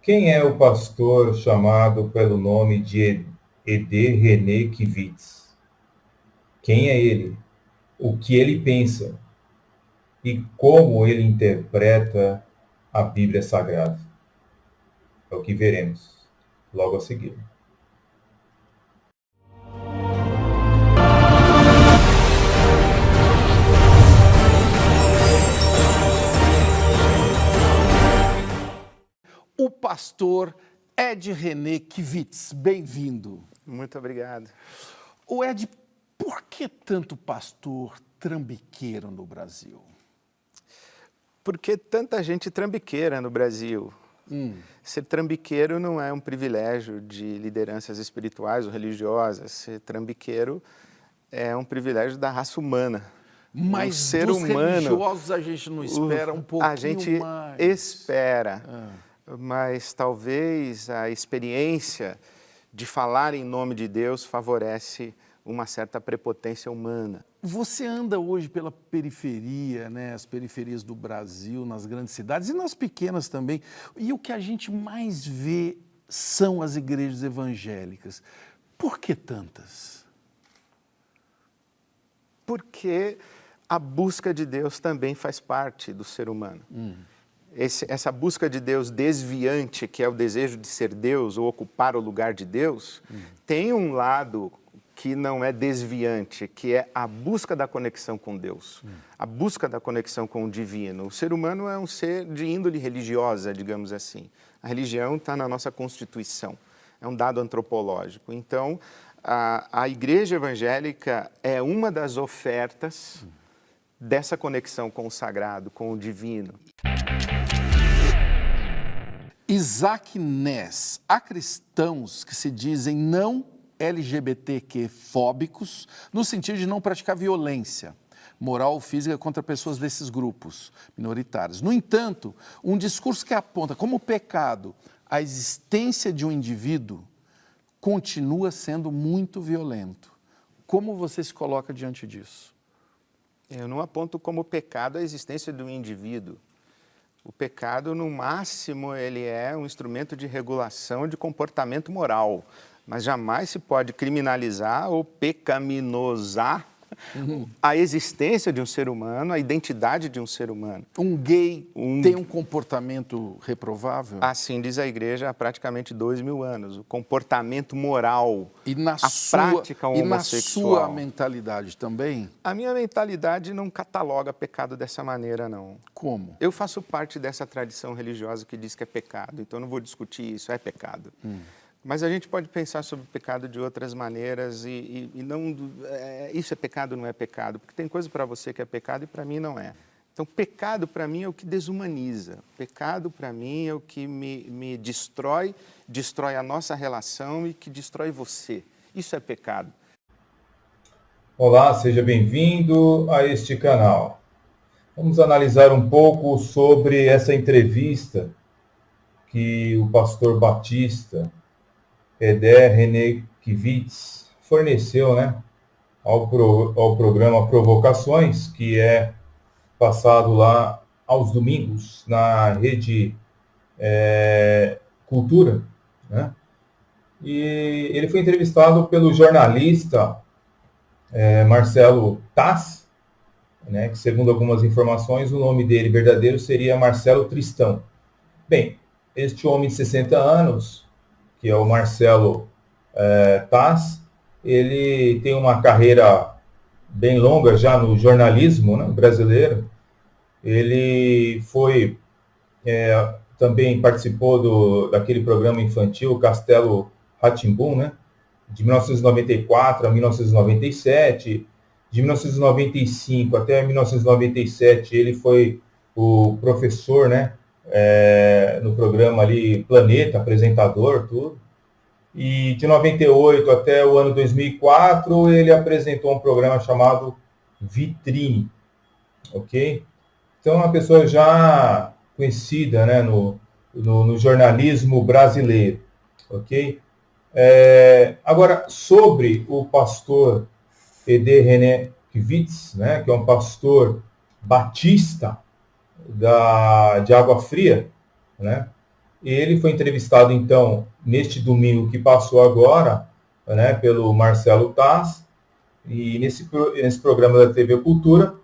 Quem é o pastor chamado pelo nome de Ed René Kivitz? Quem é ele? O que ele pensa? E como ele interpreta a Bíblia Sagrada? É o que veremos logo a seguir. O pastor Ed René Kivitz, bem-vindo. Muito obrigado. O Ed, por que tanto pastor trambiqueiro no Brasil? Por que tanta gente trambiqueira no Brasil? Ser trambiqueiro não é um privilégio de lideranças espirituais ou religiosas. Ser trambiqueiro é um privilégio da raça humana. Mas ser dos humano, religiosos a gente não espera um pouquinho a gente mais. espera, mas talvez a experiência de falar em nome de Deus favorece uma certa prepotência humana. Você anda hoje pela periferia, né, as periferias do Brasil, nas grandes cidades e nas pequenas também, e o que a gente mais vê são as igrejas evangélicas. Por que tantas? Porque a busca de Deus também faz parte do ser humano. Essa busca de Deus desviante, que é o desejo de ser Deus ou ocupar o lugar de Deus, tem um lado que não é desviante, que é a busca da conexão com Deus, a busca da conexão com o divino. O ser humano é um ser de índole religiosa, digamos assim. A religião está na nossa Constituição, é um dado antropológico. Então, a igreja evangélica é uma das ofertas dessa conexão com o sagrado, com o divino. Isaac Ness, há cristãos que se dizem não LGBTQ-fóbicos, no sentido de não praticar violência moral ou física contra pessoas desses grupos minoritários. No entanto, um discurso que aponta como pecado a existência de um indivíduo continua sendo muito violento. Como você se coloca diante disso? Eu não aponto como pecado a existência de um indivíduo. O pecado, no máximo, ele é um instrumento de regulação de comportamento moral, mas jamais se pode criminalizar ou pecaminosar a existência de um ser humano, a identidade de um ser humano. Um gay tem um comportamento reprovável? Assim diz a igreja há praticamente 2000 anos. O comportamento moral, prática homossexual. E na sua mentalidade também? A minha mentalidade não cataloga pecado dessa maneira, não. Como? Eu faço parte dessa tradição religiosa que diz que é pecado, então eu não vou discutir isso, é pecado. Mas a gente pode pensar sobre o pecado de outras maneiras e não... isso é pecado, não é pecado, porque tem coisa para você que é pecado e para mim não é. Então, pecado para mim é o que desumaniza. Pecado para mim é o que me destrói a nossa relação e que destrói você. Isso é pecado. Olá, seja bem-vindo a este canal. Vamos analisar um pouco sobre essa entrevista que o pastor batista Ed René Kivitz forneceu, né, ao programa Provocações, que é passado lá aos domingos na Rede Cultura, né? E ele foi entrevistado pelo jornalista Marcelo Tass, né, que segundo algumas informações o nome dele verdadeiro seria Marcelo Tristão. Bem, este homem de 60 anos, que é o Marcelo Tass, ele tem uma carreira bem longa já no jornalismo, né, brasileiro. Ele foi, também participou daquele programa infantil Castelo Rá-Tim-Bum, né, de 1994 a 1997. De 1995 até 1997 ele foi o professor, né, no programa ali Planeta, apresentador, tudo. E de 98 até o ano 2004 ele apresentou um programa chamado Vitrine, ok? Então é uma pessoa já conhecida, né, no jornalismo brasileiro, ok? Agora, sobre o pastor Ed René Kivitz, né, que é um pastor batista de Água Fria, né? Ele foi entrevistado, então, neste domingo que passou agora, né, pelo Marcelo Taz, e nesse programa da TV Cultura.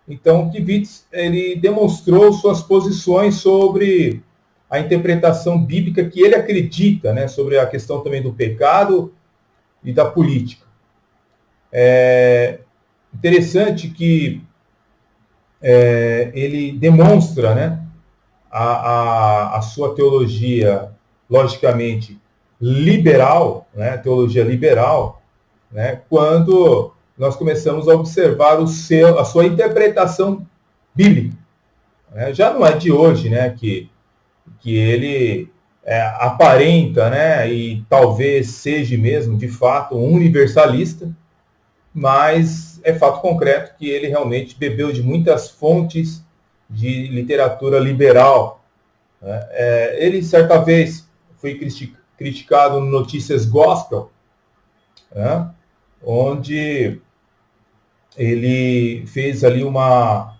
Então, o Kivitz, ele demonstrou suas posições sobre a interpretação bíblica que ele acredita, né, sobre a questão também do pecado e da política. É interessante que ele demonstra, né, a sua teologia, logicamente, liberal, né, teologia liberal, né, quando nós começamos a observar a sua interpretação bíblica. Né? Já não é de hoje, né, que ele aparenta, né, e talvez seja mesmo, de fato, um universalista, mas é fato concreto que ele realmente bebeu de muitas fontes de literatura liberal. Né? Ele, certa vez, foi criticado no Notícias Gospel, né, onde ele fez ali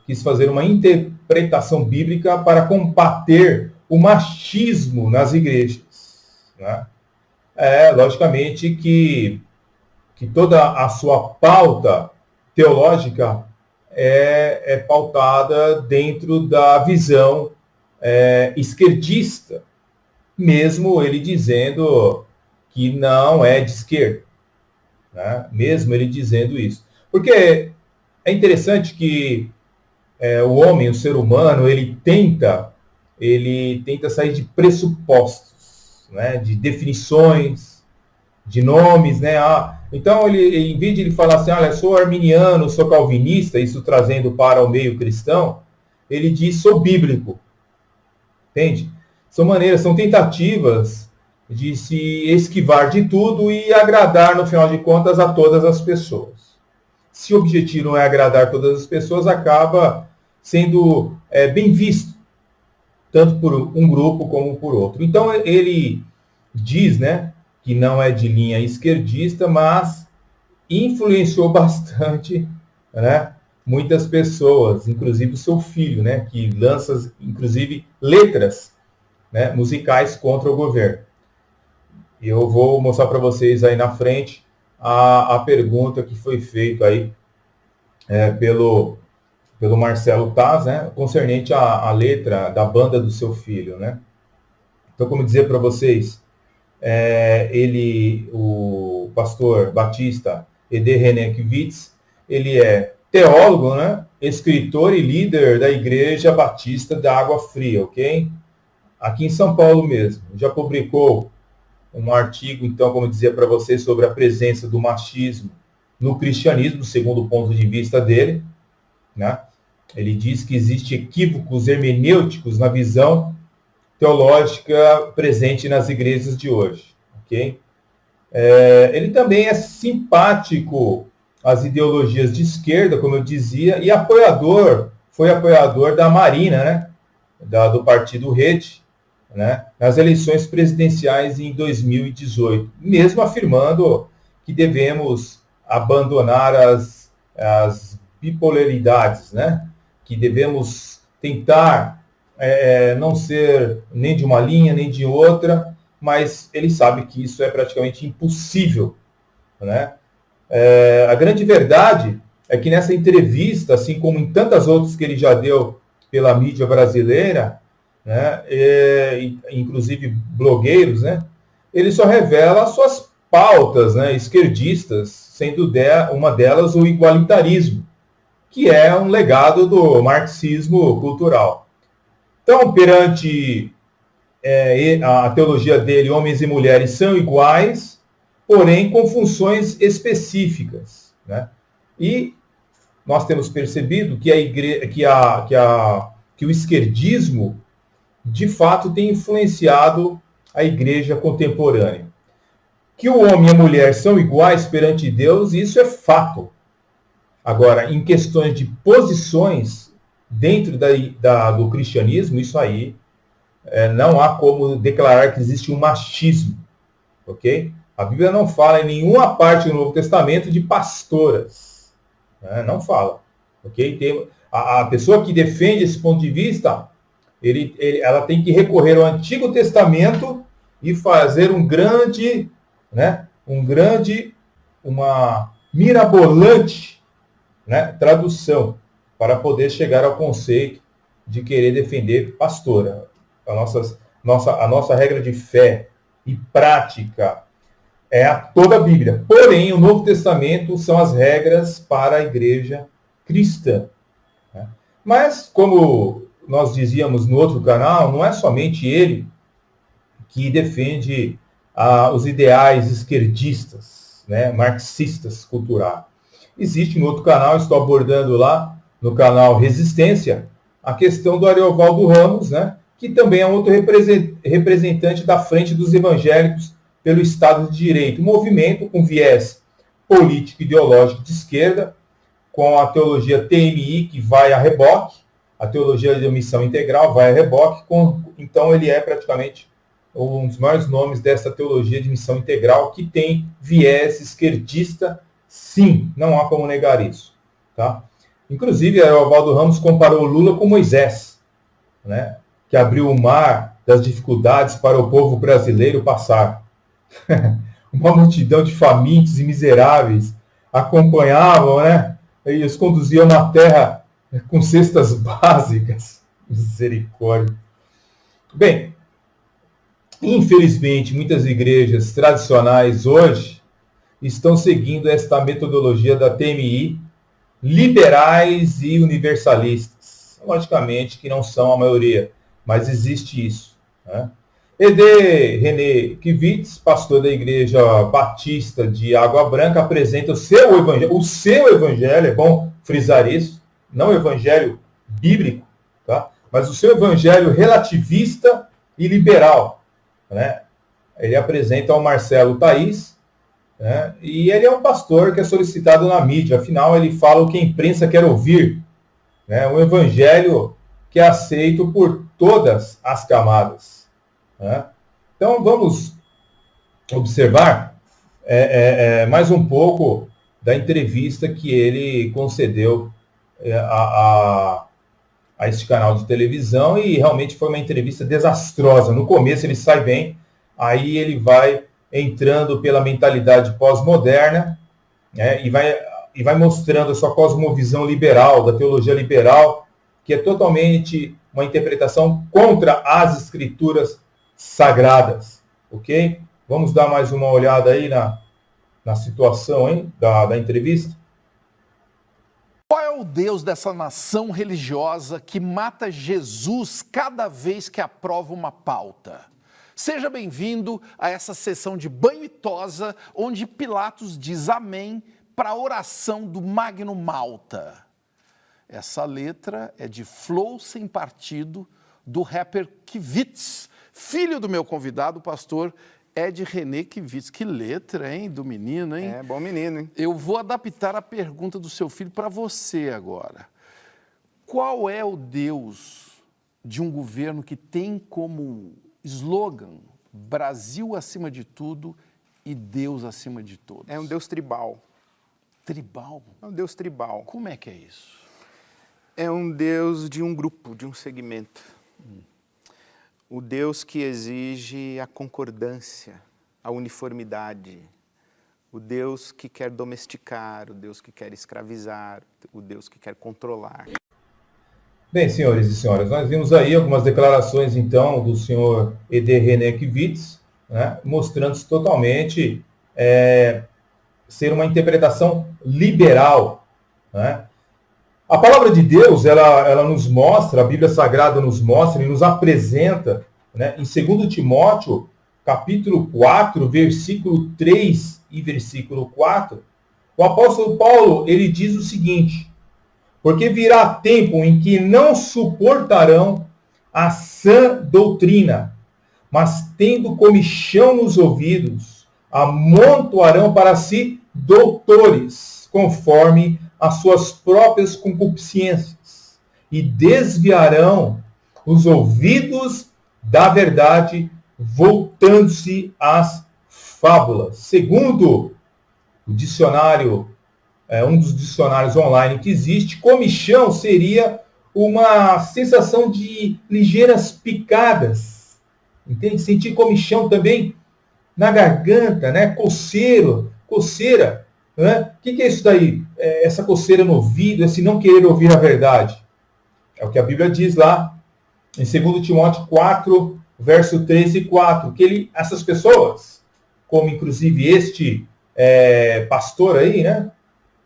quis fazer uma interpretação bíblica para combater o machismo nas igrejas. Né? Logicamente que toda a sua pauta teológica é pautada dentro da visão esquerdista, mesmo ele dizendo que não é de esquerda, né? Mesmo ele dizendo isso. Porque é interessante que o homem, o ser humano, ele tenta sair de pressupostos, né? De definições, de nomes, né? Então, em vez de ele falar assim, olha, sou arminiano, sou calvinista, isso trazendo para o meio cristão, ele diz, sou bíblico. Entende? São tentativas de se esquivar de tudo e agradar, no final de contas, a todas as pessoas. Se o objetivo não é agradar todas as pessoas, acaba sendo bem visto, tanto por um grupo como por outro. Então, ele diz, né, que não é de linha esquerdista, mas influenciou bastante, né, muitas pessoas, inclusive o seu filho, né, que lança, inclusive, letras, né, musicais contra o governo. E eu vou mostrar para vocês aí na frente a pergunta que foi feita aí pelo Marcelo Taz, né, concernente à letra da banda do seu filho, né. Então, como dizer para vocês, o pastor batista E.D. René Kivitz, ele é teólogo, né, escritor e líder da Igreja Batista da Água Fria, ok? Aqui em São Paulo mesmo. Já publicou um artigo, então, como dizia para vocês, sobre a presença do machismo no cristianismo, segundo o ponto de vista dele, né? Ele diz que existem equívocos hermenêuticos na visão teológica presente nas igrejas de hoje, ok? Ele também é simpático às ideologias de esquerda, como eu dizia, e foi apoiador da Marina, né? Do partido Rede, né? Nas eleições presidenciais em 2018, mesmo afirmando que devemos abandonar as bipolaridades, né? Que devemos tentar não ser nem de uma linha, nem de outra, mas ele sabe que isso é praticamente impossível, né? A grande verdade é que nessa entrevista, assim como em tantas outras que ele já deu pela mídia brasileira, né, inclusive blogueiros, né, ele só revela as suas pautas, né, esquerdistas, sendo uma delas o igualitarismo, que é um legado do marxismo cultural. Então, perante a teologia dele, homens e mulheres são iguais, porém com funções específicas, né? E nós temos percebido que o esquerdismo, de fato, tem influenciado a igreja contemporânea. Que o homem e a mulher são iguais perante Deus, isso é fato. Agora, em questões de posições dentro do cristianismo, isso aí não há como declarar que existe um machismo, ok? A Bíblia não fala em nenhuma parte do Novo Testamento de pastoras, né? Não fala, ok? A pessoa que defende esse ponto de vista ela tem que recorrer ao Antigo Testamento e fazer uma mirabolante, né, tradução para poder chegar ao conceito de querer defender pastora. A nossa regra de fé e prática é toda a Bíblia. Porém, o Novo Testamento são as regras para a igreja cristã. Né? Mas, como nós dizíamos no outro canal, não é somente ele que defende os ideais esquerdistas, né, marxistas culturais. Existe no outro canal, estou abordando lá no canal Resistência, a questão do Ariovaldo Ramos, né, que também é um outro representante da Frente dos Evangélicos pelo Estado de Direito, um movimento com viés político e ideológico de esquerda, com a teologia TMI, que vai a reboque, a teologia de omissão integral vai a reboque, então ele é praticamente um dos maiores nomes dessa teologia de missão integral, que tem viés esquerdista, sim, não há como negar isso. Tá? Inclusive, Ariovaldo Ramos comparou Lula com Moisés, né, que abriu o mar das dificuldades para o povo brasileiro passar. Uma multidão de famintos e miseráveis acompanhavam, né, e os conduziam na terra com cestas básicas. Misericórdia. Bem, infelizmente, muitas igrejas tradicionais hoje estão seguindo esta metodologia da TMI, liberais e universalistas. Logicamente que não são a maioria, mas existe isso. Né? E.D. René Kivitz, pastor da Igreja Batista de Água Branca, apresenta o seu evangelho. O seu evangelho, é bom frisar isso, não o evangelho bíblico, tá? Mas o seu evangelho relativista e liberal. Né? Ele apresenta ao Marcelo Thaís, né? E ele é um pastor que é solicitado na mídia, afinal ele fala o que a imprensa quer ouvir. Né? Um evangelho que é aceito por todas as camadas. Né? Então vamos observar mais um pouco da entrevista que ele concedeu a este canal de televisão, e realmente foi uma entrevista desastrosa. No começo ele sai bem, aí ele vai entrando pela mentalidade pós-moderna, né, e vai mostrando a sua cosmovisão liberal, da teologia liberal, que é totalmente uma interpretação contra as escrituras sagradas, ok? Vamos dar mais uma olhada aí na situação, hein, da entrevista. Qual é o Deus dessa nação religiosa que mata Jesus cada vez que aprova uma pauta? Seja bem-vindo a essa sessão de banho e tosa, onde Pilatos diz amém para a oração do Magno Malta. Essa letra é de Flow Sem Partido, do rapper Kivitz, filho do meu convidado, o pastor Ed René Kivitz. Que letra, hein, do menino, hein? É, bom menino, hein? Eu vou adaptar a pergunta do seu filho para você agora. Qual é o Deus de um governo que tem como slogan Brasil acima de tudo e Deus acima de todos? É um Deus tribal. Tribal? É um Deus tribal. Como é que é isso? É um Deus de um grupo, de um segmento. O Deus que exige a concordância, a uniformidade. O Deus que quer domesticar, o Deus que quer escravizar, o Deus que quer controlar. Bem, senhores e senhoras, nós vimos aí algumas declarações, então, do senhor E.D. René Kivitz, né, mostrando-se totalmente ser uma interpretação liberal. Né? A palavra de Deus, ela nos mostra, a Bíblia Sagrada nos mostra e nos apresenta, né, em 2 Timóteo, capítulo 4, versículo 3 e versículo 4, o apóstolo Paulo, ele diz o seguinte: porque virá tempo em que não suportarão a sã doutrina, mas tendo comichão nos ouvidos, amontoarão para si doutores, conforme as suas próprias concupiscências, e desviarão os ouvidos da verdade, voltando-se às fábulas. Segundo o dicionário, um dos dicionários online que existe, comichão seria uma sensação de ligeiras picadas, entende? Sentir comichão também na garganta, né? Coceira. Né? O que é isso daí? Essa coceira no ouvido, esse não querer ouvir a verdade. É o que a Bíblia diz lá em 2 Timóteo 4, verso 3 e 4, que essas pessoas, como inclusive este pastor aí, né?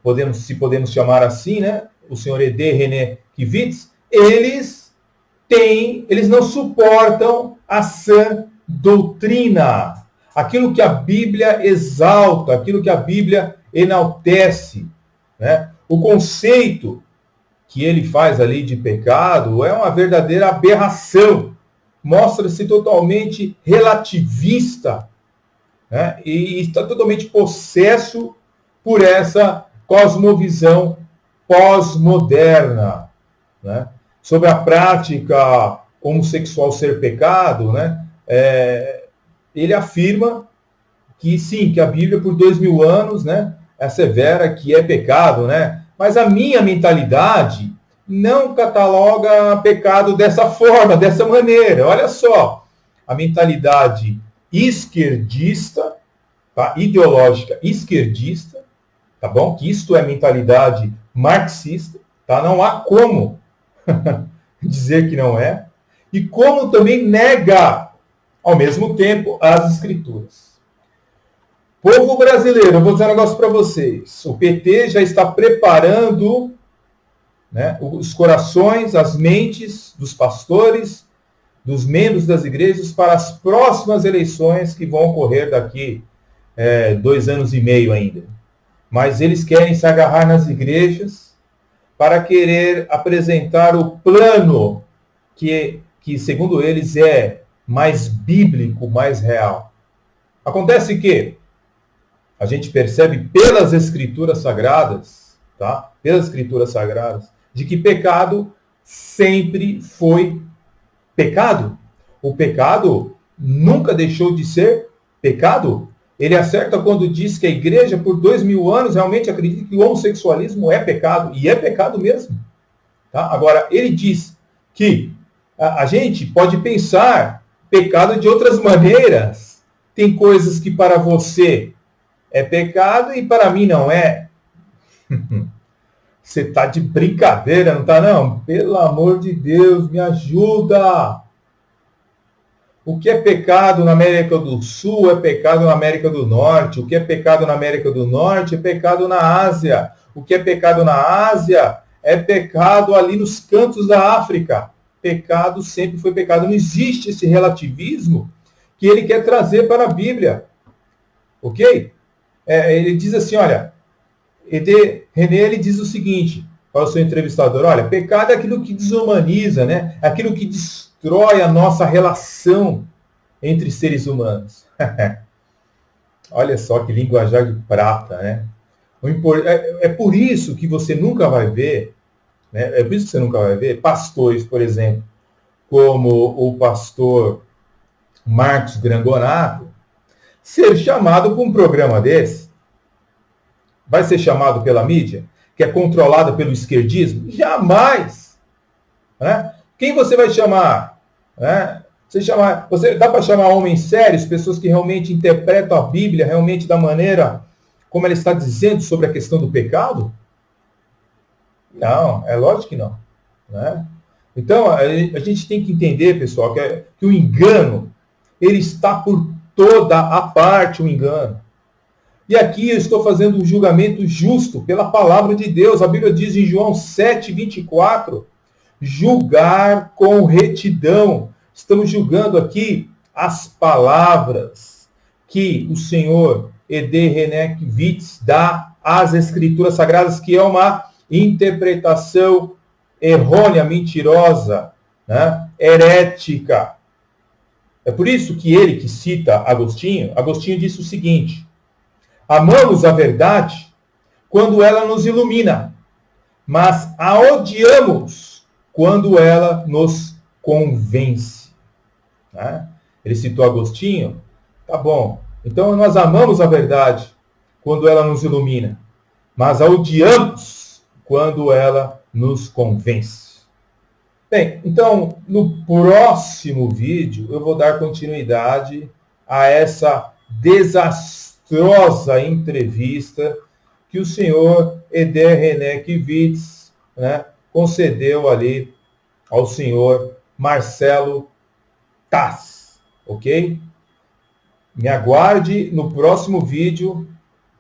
Podemos chamar assim, né? O senhor E.D. René Kivitz, eles não suportam a sã doutrina. Aquilo que a Bíblia exalta, aquilo que a Bíblia enaltece. Né? O conceito que ele faz ali de pecado é uma verdadeira aberração. Mostra-se totalmente relativista, né? E está totalmente possesso por essa cosmovisão pós-moderna, né? Sobre a prática homossexual ser pecado, né? Ele afirma que sim, que a Bíblia por 2000 anos, né, assevera que é pecado, né? Mas a minha mentalidade não cataloga pecado dessa forma, dessa maneira. Olha só, a mentalidade esquerdista, tá? Ideológica esquerdista, tá bom? Que isto é mentalidade marxista, tá? Não há como dizer que não é. E como também nega, ao mesmo tempo, as escrituras. Povo brasileiro, eu vou dizer um negócio para vocês. O PT já está preparando, né, os corações, as mentes dos pastores, dos membros das igrejas para as próximas eleições que vão ocorrer daqui 2 anos e meio ainda. Mas eles querem se agarrar nas igrejas para querer apresentar o plano que segundo eles, é mais bíblico, mais real. Acontece que a gente percebe pelas Escrituras Sagradas, tá? Pelas Escrituras Sagradas, de que pecado sempre foi pecado. O pecado nunca deixou de ser pecado. Ele acerta quando diz que a igreja, por 2000 anos, realmente acredita que o homossexualismo é pecado, e é pecado mesmo. Tá? Agora, ele diz que a gente pode pensar pecado de outras maneiras. Tem coisas que para você é pecado e para mim não é. Você está de brincadeira, não está não? Pelo amor de Deus, me ajuda! O que é pecado na América do Sul é pecado na América do Norte. O que é pecado na América do Norte é pecado na Ásia. O que é pecado na Ásia é pecado ali nos cantos da África. Pecado sempre foi pecado. Não existe esse relativismo que ele quer trazer para a Bíblia. Ok? Ele diz assim, olha, E.D. René, ele diz o seguinte para o seu entrevistador, olha, pecado é aquilo que desumaniza, né? É aquilo que destrói a nossa relação entre seres humanos. Olha só que linguajar de prata, né? É por isso que você nunca vai ver, né? É por isso que você nunca vai ver pastores, por exemplo, como o pastor Marcos Grangonato, ser chamado para um programa desse. Vai ser chamado pela mídia, que é controlada pelo esquerdismo? Jamais! Né? Quem você vai chamar? Né? Você dá para chamar homens sérios, pessoas que realmente interpretam a Bíblia, realmente da maneira como ela está dizendo sobre a questão do pecado? Não, é lógico que não. Né? Então, a gente tem que entender, pessoal, que o engano, ele está por toda a parte, o engano. E aqui eu estou fazendo um julgamento justo pela palavra de Deus. A Bíblia diz em João 7:24, julgar com retidão. Estamos julgando aqui as palavras que o Senhor E.D. René Kivitz dá às Escrituras Sagradas, que é uma interpretação errônea, mentirosa, né? Herética. É por isso que ele que cita Agostinho disse o seguinte: amamos a verdade quando ela nos ilumina, mas a odiamos quando ela nos convence. Né? Ele citou Agostinho, tá bom. Então nós amamos a verdade quando ela nos ilumina, mas a odiamos quando ela nos convence. Bem, então, no próximo vídeo, eu vou dar continuidade a essa desastrosa entrevista que o senhor Eder René Kivitz, né, concedeu ali ao senhor Marcelo Tass, ok? Me aguarde no próximo vídeo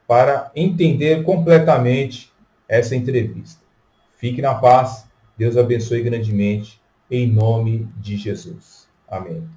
para entender completamente essa entrevista. Fique na paz, Deus abençoe grandemente, em nome de Jesus. Amém.